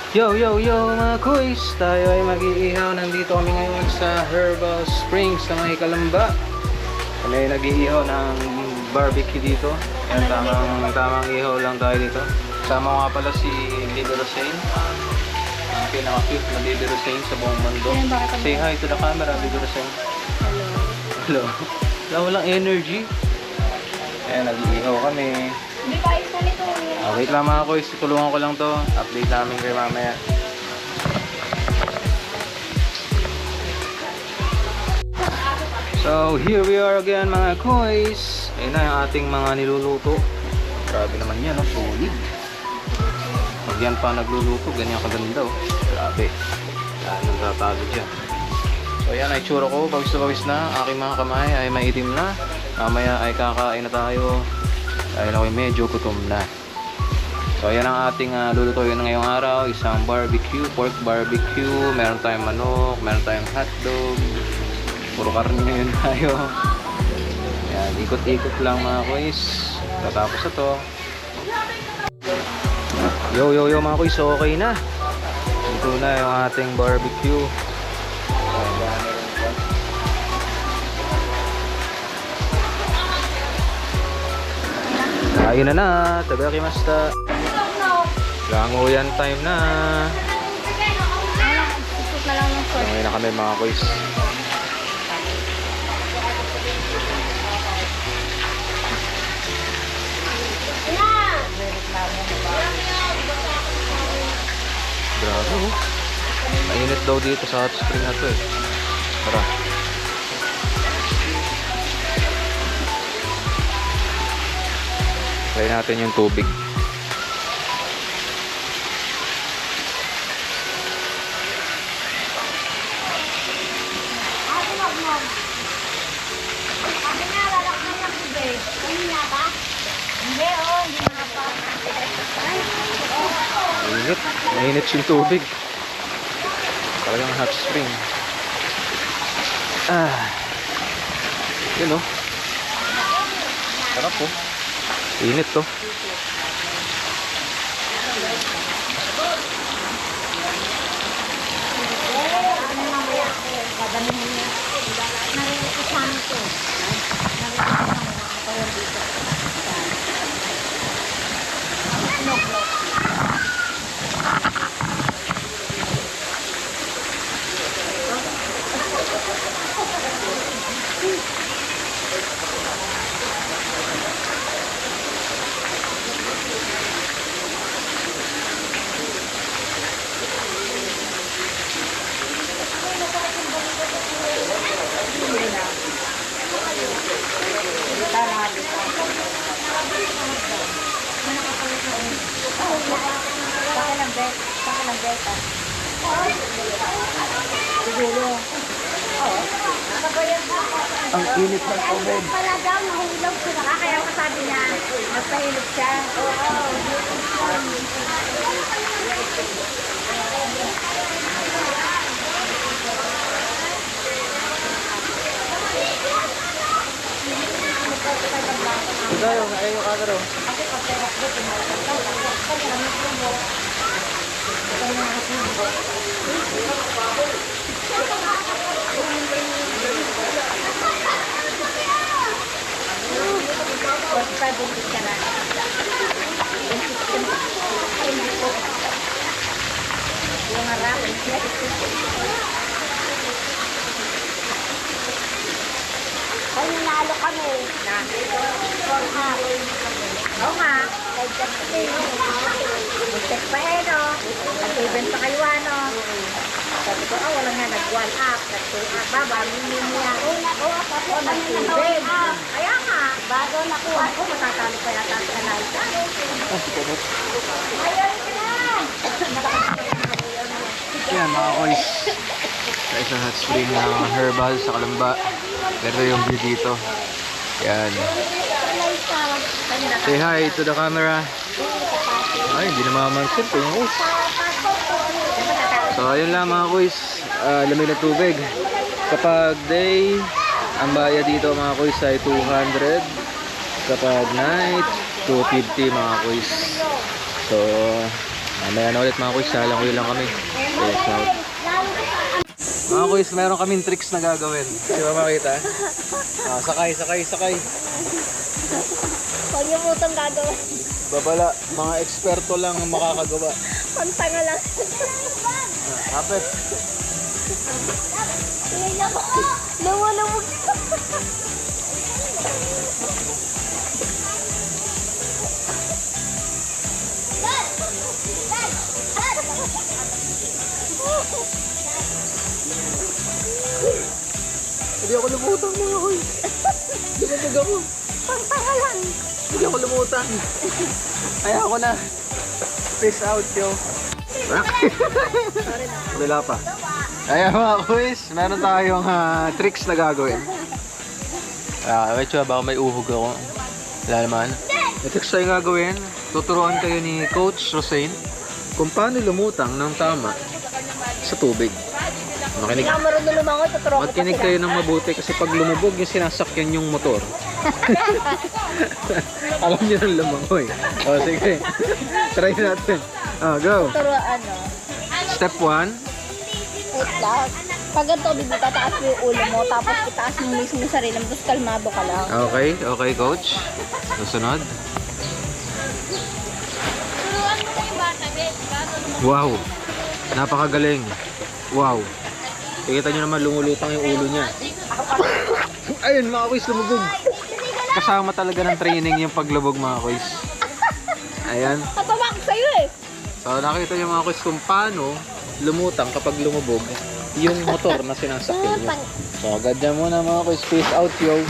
Yo, yo, yo mga kuys! Tayo ay mag-iihaw. Nandito kami ngayon sa Herbal Springs sa may Kalamba. Kami ay nag-iihaw ng barbecue dito. Yan, tamang ihaw lang tayo dito. Kasama ko nga pala si Baby Rosane. Ang pinaka-cute na Baby Rosane sa buong mundo. Say hi to the camera, Baby Rosane. Hello. Wala walang energy. Ayan, nag-iihaw kami. Hindi pa isa nito. Wait lang mga kuys, tulungan ko lang to. Update namin kayo mamaya. So here we are again mga kuys. Ayun na yung ating mga niluluto. Grabe naman yan, solid. Pag yan pa nagluluto, ganyan kaganda oh. Grabe. Yan ang tatalo dyan. So yan ay tsura ko, pawis na pawis na. Aking mga kamay ay maitim na. Mamaya ay kakain na tayo. Dahil ako'y medyo gutom na. So ayan ang ating lulutuin ngayong araw. Isang barbecue, pork barbecue. Meron tayong manok, meron tayong hotdog. Puro karne yun tayo. Ayan, ikot-ikot lang mga kuys. Tatapos na to. Yo yo yo mga kuys, okay na. Ito na yung ating barbecue. Ayun na na, tabakimasta. Langoyan time na. Ikot na lang ng short. Ngayon na kami mga kuys. Grabe oh. Mainit daw dito sa hot spring na to eh. Tara. Try natin yung tubig. Mainit. Mainit yung tubig. Talagang hot spring. Yun oh. Sarap oh. Init to. Ang init ng tubig. Pala daw, nahulog siya. Kaya kasabi niya, nagpahilog siya. Ito yung camera oh. Yung harap. Ay, nanalo kami. Oo nga. Mag-check pa eh, no? Nag-event pa kayo, ano? Sabi ko, wala nga, nag-one up, nag-two up, baba, niya. Nag-event. Kaya nga, bago nakuha ko, matatalo pa yata sa Naita. Ayun ka na! Yan mga kuys. Sa isang hot spring na herbal sa Kalamba. Pero yung view dito. Yan. Say hi to the camera. Ay, hindi na mamamansin po yung kuys. So ayun lang mga kuys. Lamig na tubig. Kapag day, ang bayad dito mga kuys ay 200. Kapag night, 250 mga kuys. So Mamaya na ulit mga kuys, salangoy lang kami. Yes, out. Mga kuys, meron kaming tricks na gagawin. Di ba makita? Sakay. Huwag niyo po itong gagawin. Babala, mga eksperto lang ang makakagawa. Pantanga lang. Kapit. Lumulubog. Hindi ako lumutang mga kuys. Lumutag ako. Pantanga lang. Hindi ako lumutang. Ayaw ko na. Peace out, yo. Wala pa. Ayan mga kuys, meron tayong tricks na gagawin. Wait siya, baka may uhog ako. Wala naman. May tricks tayong gagawin. Tuturuan kayo ni Coach Rosain kung paano lumutang ng tama sa tubig. Makinig. Hindi ka marunong lumangoy, tuturo ko pa Makinig sila. kayo ng mabuti kasi pag lumubog yung sinasakyan yung motor. Alam niyo ng lumangoy. O sige. Try natin. Go. Tuturo ano. Step 1. Wait lang. Pag ganito, tataas mo yung ulo mo, tapos itaas mo mismo yung sarili mo, tapos kalmado ka lang. Okay coach. Susunod. Wow. Napakagaling. Wow. Kita nyo naman lumulutang yung ulo niya. Ayun mga kuys, lumubog. Kasama talaga ng training yung paglubog mga kuys. Ayan. Natawa ko sa'yo eh. So nakita nyo mga kuys kung paano lumutang kapag lumubog yung motor na sinasakyan nyo. So ganyan muna mga kuys. Peace out yo.